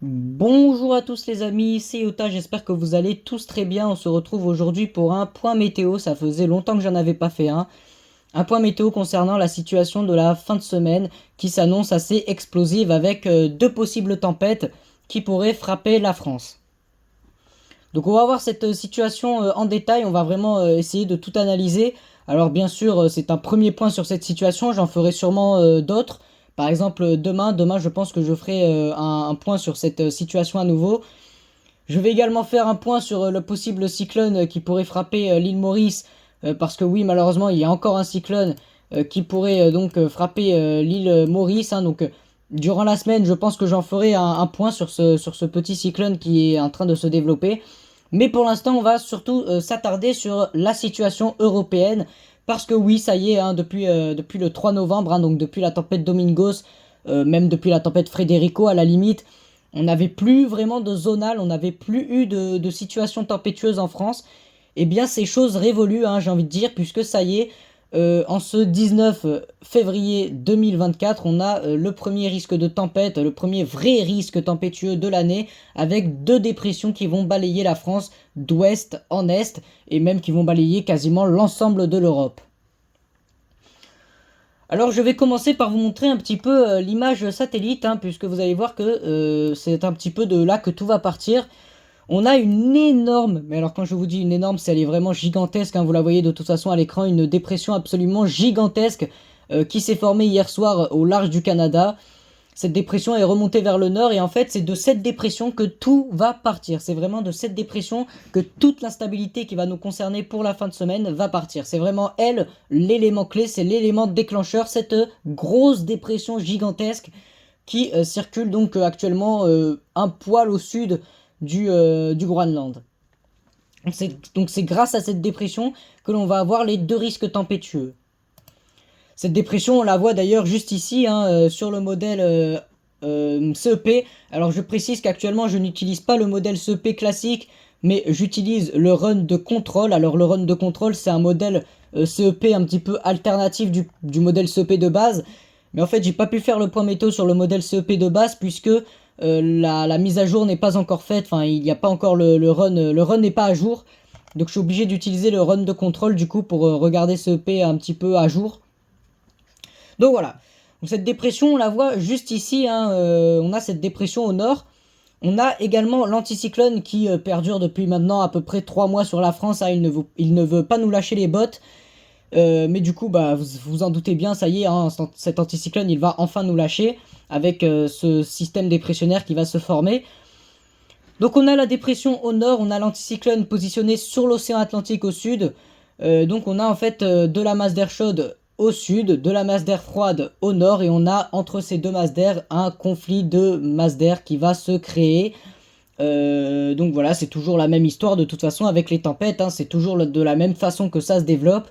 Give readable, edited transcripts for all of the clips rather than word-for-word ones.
Bonjour à tous les amis, c'est Yota, j'espère que vous allez tous très bien. On se retrouve aujourd'hui pour un point météo, ça faisait longtemps que j'en avais pas fait un. Un point météo concernant la situation de la fin de semaine qui s'annonce assez explosive avec deux possibles tempêtes qui pourraient frapper la France. Donc on va voir cette situation en détail, on va vraiment essayer de tout analyser. Alors bien sûr, c'est un premier point sur cette situation, j'en ferai sûrement d'autres. Par exemple, demain, je pense que je ferai un point sur cette situation à nouveau. Je vais également faire un point sur le possible cyclone qui pourrait frapper l'île Maurice, parce que oui, malheureusement, il y a encore un cyclone qui pourrait donc frapper l'île Maurice. Donc, durant la semaine, je pense que j'en ferai un point sur ce petit cyclone qui est en train de se développer. Mais pour l'instant, on va surtout s'attarder sur la situation européenne. Parce que oui, ça y est, depuis le 3 novembre, donc depuis la tempête Domingos, même depuis la tempête Federico à la limite, on n'avait plus vraiment de zonal, on n'avait plus eu de situation tempétueuse en France. Eh bien, ces choses révoluent, j'ai envie de dire, puisque ça y est, en ce 19 février 2024, on a le premier risque de tempête, le premier vrai risque tempétueux de l'année, avec deux dépressions qui vont balayer la France d'ouest en est, et même qui vont balayer quasiment l'ensemble de l'Europe. Alors je vais commencer par vous montrer un petit peu l'image satellite, puisque vous allez voir que c'est un petit peu de là que tout va partir. On a une énorme, mais alors quand je vous dis une énorme, c'est elle est vraiment gigantesque, vous la voyez de toute façon à l'écran, une dépression absolument gigantesque qui s'est formée hier soir au large du Canada. Cette dépression est remontée vers le nord et en fait c'est de cette dépression que tout va partir. C'est vraiment de cette dépression que toute l'instabilité qui va nous concerner pour la fin de semaine va partir. C'est vraiment elle l'élément clé, c'est l'élément déclencheur, cette grosse dépression gigantesque qui circule donc actuellement un poil au sud du Groenland. Donc c'est grâce à cette dépression que l'on va avoir les deux risques tempétueux. Cette dépression, on la voit d'ailleurs juste ici, sur le modèle CEP. Alors je précise qu'actuellement je n'utilise pas le modèle CEP classique, mais j'utilise le run de contrôle. Alors le run de contrôle, c'est un modèle CEP un petit peu alternatif du modèle CEP de base. Mais en fait, j'ai pas pu faire le point météo sur le modèle CEP de base puisque la mise à jour n'est pas encore faite. Enfin, il n'y a pas encore le run. Le run n'est pas à jour. Donc je suis obligé d'utiliser le run de contrôle du coup pour regarder CEP un petit peu à jour. Donc voilà. Donc cette dépression, on la voit juste ici. On a cette dépression au nord. On a également l'anticyclone qui perdure depuis maintenant à peu près 3 mois sur la France. Il ne veut pas nous lâcher les bottes. Mais du coup, vous vous en doutez bien, ça y est, cet anticyclone, il va enfin nous lâcher avec ce système dépressionnaire qui va se former. Donc on a la dépression au nord, on a l'anticyclone positionné sur l'océan Atlantique au sud. Donc on a en fait de la masse d'air chaude au sud, de la masse d'air froide au nord, et on a entre ces deux masses d'air un conflit de masse d'air qui va se créer. Donc voilà, c'est toujours la même histoire de toute façon avec les tempêtes, c'est toujours de la même façon que ça se développe.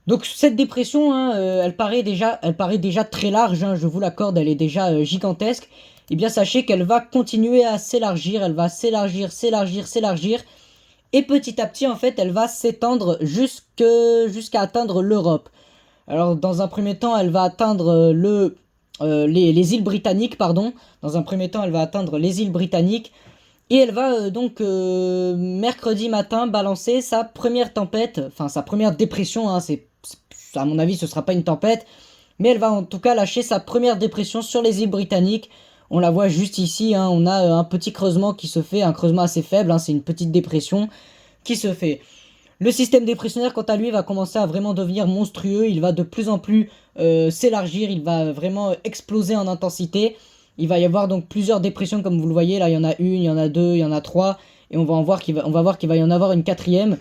Donc cette dépression, elle paraît déjà très large, je vous l'accorde, elle est déjà gigantesque. Et bien sachez qu'elle va continuer à s'élargir, elle va s'élargir, et petit à petit en fait elle va s'étendre jusqu'à atteindre l'Europe. Alors dans un premier temps elle va atteindre les îles britanniques, pardon. Dans un premier temps elle va atteindre les îles britanniques. Et elle va donc mercredi matin balancer sa première tempête, enfin sa première dépression, à mon avis ce sera pas une tempête, mais elle va en tout cas lâcher sa première dépression sur les îles britanniques. On la voit juste ici, on a un petit creusement qui se fait, un creusement assez faible, c'est une petite dépression qui se fait. Le système dépressionnaire quant à lui va commencer à vraiment devenir monstrueux, il va de plus en plus s'élargir, il va vraiment exploser en intensité. Il va y avoir donc plusieurs dépressions comme vous le voyez, là il y en a une, il y en a deux, il y en a trois, et on va voir qu'il va y en avoir une quatrième.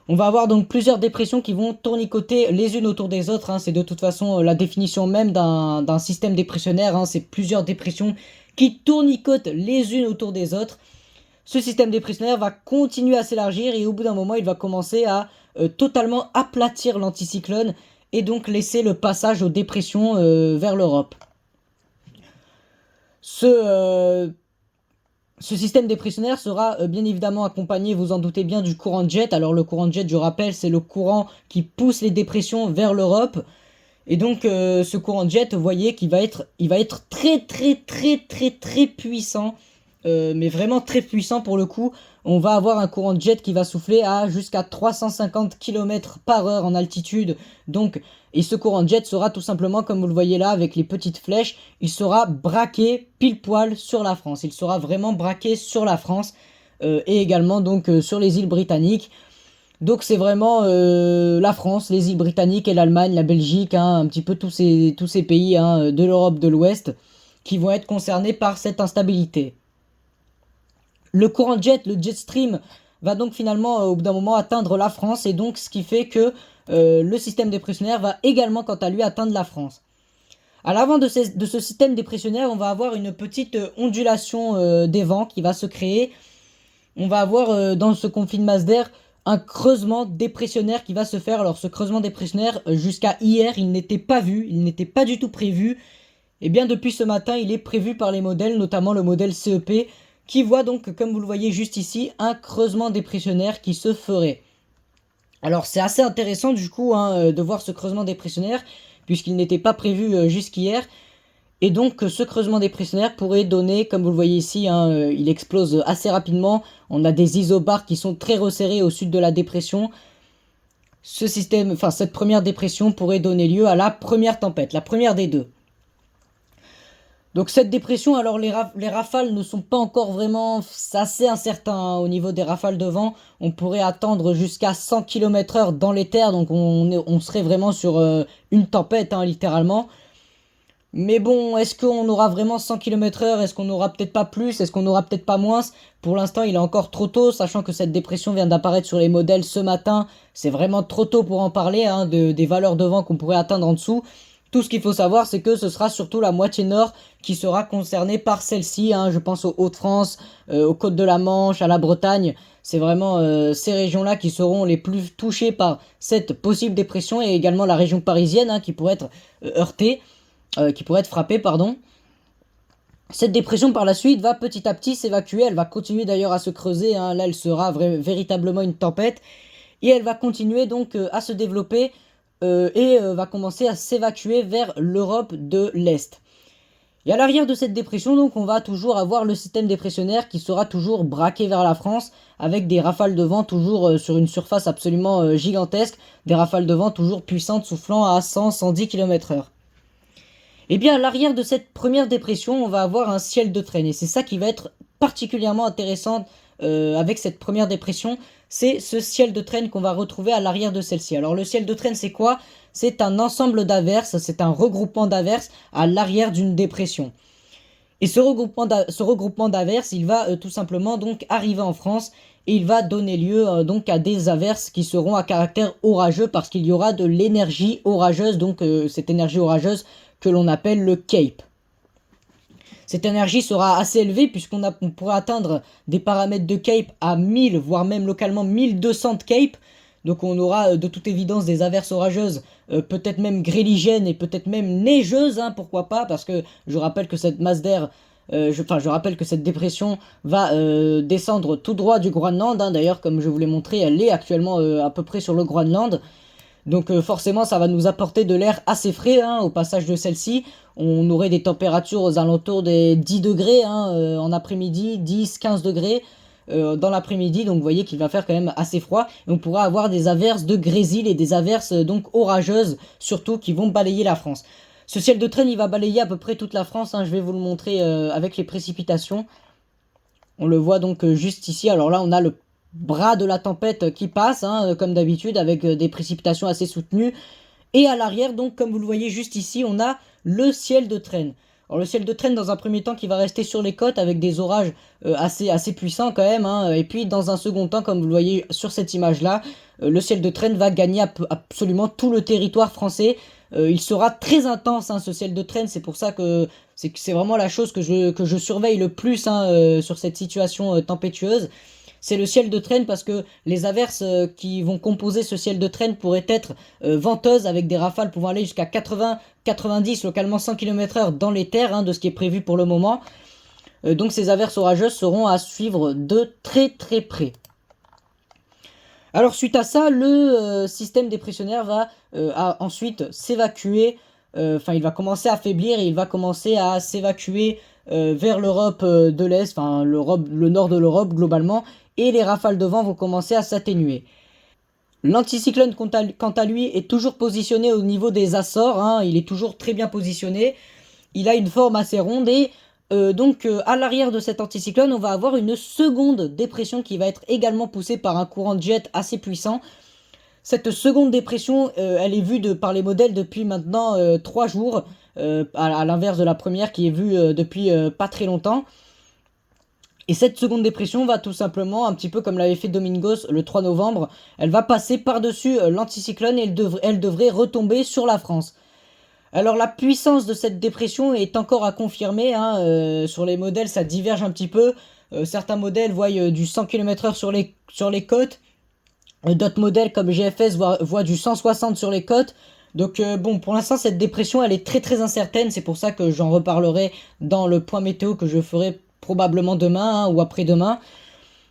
On va avoir donc plusieurs dépressions qui vont tournicoter les unes autour des autres, c'est de toute façon la définition même d'un système dépressionnaire, c'est plusieurs dépressions qui tournicotent les unes autour des autres. Ce système dépressionnaire va continuer à s'élargir et au bout d'un moment il va commencer à totalement aplatir l'anticyclone et donc laisser le passage aux dépressions vers l'Europe. Ce système dépressionnaire sera bien évidemment accompagné, vous en doutez bien, du courant de jet. Alors le courant de jet, je rappelle, c'est le courant qui pousse les dépressions vers l'Europe. Et donc ce courant de jet, vous voyez qu'il va être, très puissant, mais vraiment très puissant pour le coup. On va avoir un courant de jet qui va souffler à jusqu'à 350 km/h en altitude. Donc, et ce courant de jet sera tout simplement, comme vous le voyez là, avec les petites flèches, il sera braqué pile poil sur la France. Il sera vraiment braqué sur la France et également donc sur les îles britanniques. Donc c'est vraiment la France, les îles britanniques et l'Allemagne, la Belgique, hein, un petit peu tous ces pays hein, de l'Europe de l'Ouest qui vont être concernés par cette instabilité. Le courant de jet, le jet stream, va donc finalement au bout d'un moment atteindre la France, et donc ce qui fait que le système dépressionnaire va également quant à lui atteindre la France. À l'avant de ce système dépressionnaire, on va avoir une petite ondulation des vents qui va se créer. On va avoir dans ce conflit de masse d'air un creusement dépressionnaire qui va se faire. Alors ce creusement dépressionnaire, jusqu'à hier, il n'était pas vu, il n'était pas du tout prévu. Et bien depuis ce matin, il est prévu par les modèles, notamment le modèle CEP, qui voit donc, comme vous le voyez juste ici, un creusement dépressionnaire qui se ferait. Alors c'est assez intéressant du coup hein, de voir ce creusement dépressionnaire, puisqu'il n'était pas prévu jusqu'hier. Et donc ce creusement dépressionnaire pourrait donner, comme vous le voyez ici, hein, il explose assez rapidement. On a des isobars qui sont très resserrés au sud de la dépression. Cette première dépression pourrait donner lieu à la première tempête, la première des deux. Donc cette dépression, alors les rafales ne sont pas encore vraiment, c'est assez incertain hein, au niveau des rafales de vent. On pourrait attendre jusqu'à 100 km/h dans les terres, donc on serait vraiment sur une tempête hein, littéralement. Mais bon, est-ce qu'on aura vraiment 100 km/h? Est-ce qu'on aura peut-être pas plus? Est-ce qu'on aura peut-être pas moins? Pour l'instant, il est encore trop tôt, sachant que cette dépression vient d'apparaître sur les modèles ce matin. C'est vraiment trop tôt pour en parler, hein, des valeurs de vent qu'on pourrait atteindre en dessous. Tout ce qu'il faut savoir, c'est que ce sera surtout la moitié nord qui sera concernée par celle-ci. Hein. Je pense aux Hauts-de-France, aux Côtes de la Manche, à la Bretagne. C'est vraiment ces régions-là qui seront les plus touchées par cette possible dépression, et également la région parisienne hein, qui pourrait être heurtée. Qui pourrait être frappée, pardon. Cette dépression par la suite va petit à petit s'évacuer, elle va continuer d'ailleurs à se creuser, hein. Là elle sera véritablement une tempête, et elle va continuer donc à se développer et va commencer à s'évacuer vers l'Europe de l'Est. Et à l'arrière de cette dépression, donc, on va toujours avoir le système dépressionnaire qui sera toujours braqué vers la France, avec des rafales de vent toujours sur une surface absolument gigantesque, des rafales de vent toujours puissantes soufflant à 100-110 km/h. Eh bien, à l'arrière de cette première dépression, on va avoir un ciel de traîne. Et c'est ça qui va être particulièrement intéressant avec cette première dépression. C'est ce ciel de traîne qu'on va retrouver à l'arrière de celle-ci. Alors, le ciel de traîne, c'est quoi? C'est un ensemble d'averses, c'est un regroupement d'averses à l'arrière d'une dépression. Et ce regroupement d'averses, il va tout simplement donc arriver en France, et il va donner lieu donc à des averses qui seront à caractère orageux, parce qu'il y aura de l'énergie orageuse, donc cette énergie orageuse que l'on appelle le CAPE. Cette énergie sera assez élevée, puisqu'on pourra atteindre des paramètres de CAPE à 1000, voire même localement 1200 de CAPE. Donc on aura de toute évidence des averses orageuses, peut-être même gréligènes et peut-être même neigeuses, hein, pourquoi pas, parce que je rappelle que cette masse d'air, je rappelle que cette dépression va descendre tout droit du Groenland, hein. D'ailleurs, comme je vous l'ai montré, elle est actuellement à peu près sur le Groenland. Donc forcément, ça va nous apporter de l'air assez frais hein, au passage de celle-ci. On aurait des températures aux alentours des 10 degrés hein, en après-midi, 10-15 degrés dans l'après-midi. Donc vous voyez qu'il va faire quand même assez froid. Et on pourra avoir des averses de grésil et des averses donc orageuses, surtout, qui vont balayer la France. Ce ciel de traîne, il va balayer à peu près toute la France. Hein. Je vais vous le montrer avec les précipitations. On le voit donc juste ici. Alors là, on a le bras de la tempête qui passe, hein, comme d'habitude, avec des précipitations assez soutenues. Et à l'arrière, donc, comme vous le voyez juste ici, on a le ciel de traîne. Alors le ciel de traîne, dans un premier temps, qui va rester sur les côtes avec des orages assez puissants quand même. Hein. Et puis, dans un second temps, comme vous le voyez sur cette image-là, le ciel de traîne va gagner absolument tout le territoire français. Il sera très intense, hein, ce ciel de traîne. C'est pour ça que c'est vraiment la chose que je surveille le plus hein, sur cette situation tempétueuse. c'est le ciel de traîne parce que les averses qui vont composer ce ciel de traîne pourraient être venteuses avec des rafales pouvant aller jusqu'à 80, 90, localement 100 km/h dans les terres, hein, de ce qui est prévu pour le moment. Donc ces averses orageuses seront à suivre de très très près. Alors suite à ça, le système dépressionnaire va ensuite s'évacuer, enfin il va commencer à faiblir et il va commencer à s'évacuer vers l'Europe de l'Est, enfin le nord de l'Europe globalement, et les rafales de vent vont commencer à s'atténuer. L'anticyclone quant à lui est toujours positionné au niveau des Açores, hein, il est toujours très bien positionné, il a une forme assez ronde et donc à l'arrière de cet anticyclone, on va avoir une seconde dépression qui va être également poussée par un courant de jet assez puissant. Cette seconde dépression, elle est vue par les modèles depuis maintenant 3 jours, à l'inverse de la première qui est vue depuis pas très longtemps. Et cette seconde dépression va tout simplement, un petit peu comme l'avait fait Domingos le 3 novembre, elle va passer par-dessus l'anticyclone et elle devrait retomber sur la France. Alors la puissance de cette dépression est encore à confirmer, hein, sur les modèles ça diverge un petit peu, certains modèles voient du 100 km/h sur les côtes, d'autres modèles comme GFS voient du 160 sur les côtes, donc bon pour l'instant cette dépression elle est très très incertaine, c'est pour ça que j'en reparlerai dans le point météo que je ferai probablement demain, hein, ou après-demain,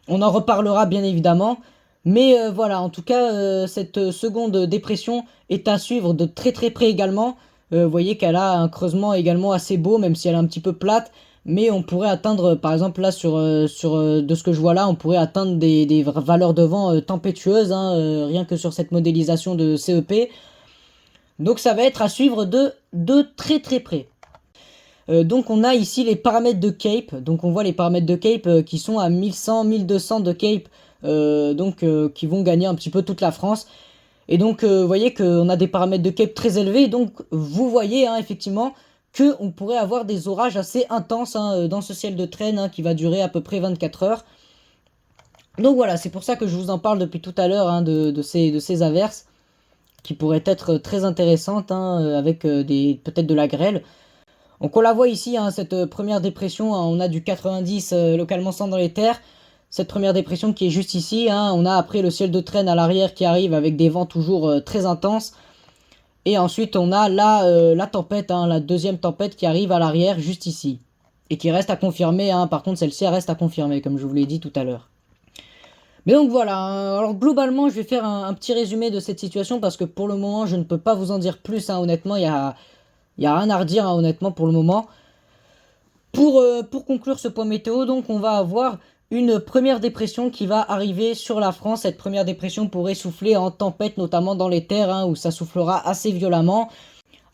on en reparlera bien évidemment. Mais voilà, en tout cas, cette seconde dépression est à suivre de très très près également. Vous voyez qu'elle a un creusement également assez beau, même si elle est un petit peu plate. Mais on pourrait atteindre, par exemple là de ce que je vois là, on pourrait atteindre des valeurs de vent tempétueuses, hein, rien que sur cette modélisation de CEP. Donc ça va être à suivre de très très près. Donc on a ici les paramètres de Cape, donc on voit les paramètres de Cape qui sont à 1100, 1200 de Cape, qui vont gagner un petit peu toute la France. Et donc vous voyez qu'on a des paramètres de Cape très élevés, donc vous voyez hein, effectivement qu'on pourrait avoir des orages assez intenses hein, dans ce ciel de traîne hein, qui va durer à peu près 24 heures. Donc voilà, c'est pour ça que je vous en parle depuis tout à l'heure hein, de ces averses qui pourraient être très intéressantes hein, avec peut-être de la grêle. Donc on la voit ici, hein, cette première dépression, hein, on a du 90 localement 100 dans les terres. Cette première dépression qui est juste ici, hein, on a après le ciel de traîne à l'arrière qui arrive avec des vents toujours très intenses. Et ensuite on a la tempête, hein, la deuxième tempête qui arrive à l'arrière juste ici. Et qui reste à confirmer, hein, par contre celle-ci reste à confirmer comme je vous l'ai dit tout à l'heure. Mais donc voilà, hein, alors globalement je vais faire un petit résumé de cette situation parce que pour le moment je ne peux pas vous en dire plus, hein, honnêtement il y a rien à redire hein, honnêtement pour le moment. Pour conclure ce point météo, donc on va avoir une première dépression qui va arriver sur la France. Cette première dépression pourrait souffler en tempête, notamment dans les terres, hein, où ça soufflera assez violemment.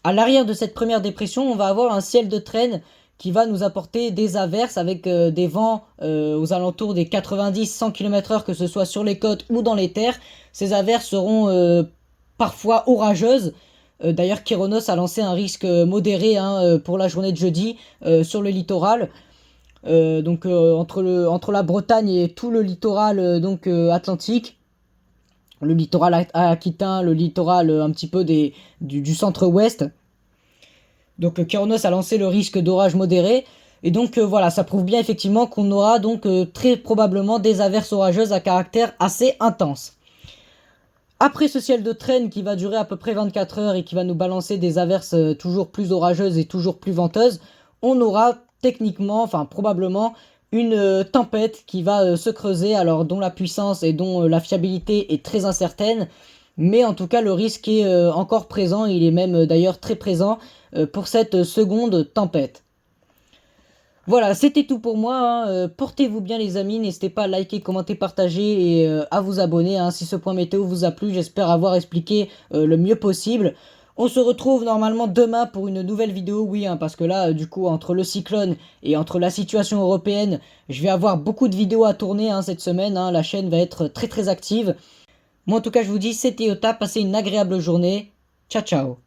À l'arrière de cette première dépression, on va avoir un ciel de traîne qui va nous apporter des averses avec des vents aux alentours des 90-100 km/h, que ce soit sur les côtes ou dans les terres. Ces averses seront parfois orageuses. D'ailleurs, Kéronos a lancé un risque modéré hein, pour la journée de jeudi sur le littoral. Donc entre la Bretagne et tout le littoral atlantique, le littoral aquitain, le littoral un petit peu du centre-ouest. Donc Kéronos a lancé le risque d'orage modéré. Et donc voilà, ça prouve bien effectivement qu'on aura donc très probablement des averses orageuses à caractère assez intense. Après ce ciel de traîne qui va durer à peu près 24 heures et qui va nous balancer des averses toujours plus orageuses et toujours plus venteuses, on aura techniquement, enfin probablement, une tempête qui va se creuser, alors dont la puissance et dont la fiabilité est très incertaine, mais en tout cas le risque est encore présent, il est même d'ailleurs très présent pour cette seconde tempête. Voilà, c'était tout pour moi, hein. Portez-vous bien les amis, n'hésitez pas à liker, commenter, partager et à vous abonner hein, si ce point météo vous a plu, j'espère avoir expliqué le mieux possible. On se retrouve normalement demain pour une nouvelle vidéo, oui, hein, parce que là, du coup, entre le cyclone et entre la situation européenne, je vais avoir beaucoup de vidéos à tourner hein, cette semaine, hein, la chaîne va être très très active. Moi en tout cas, je vous dis, c'était Yota, passez une agréable journée, ciao ciao.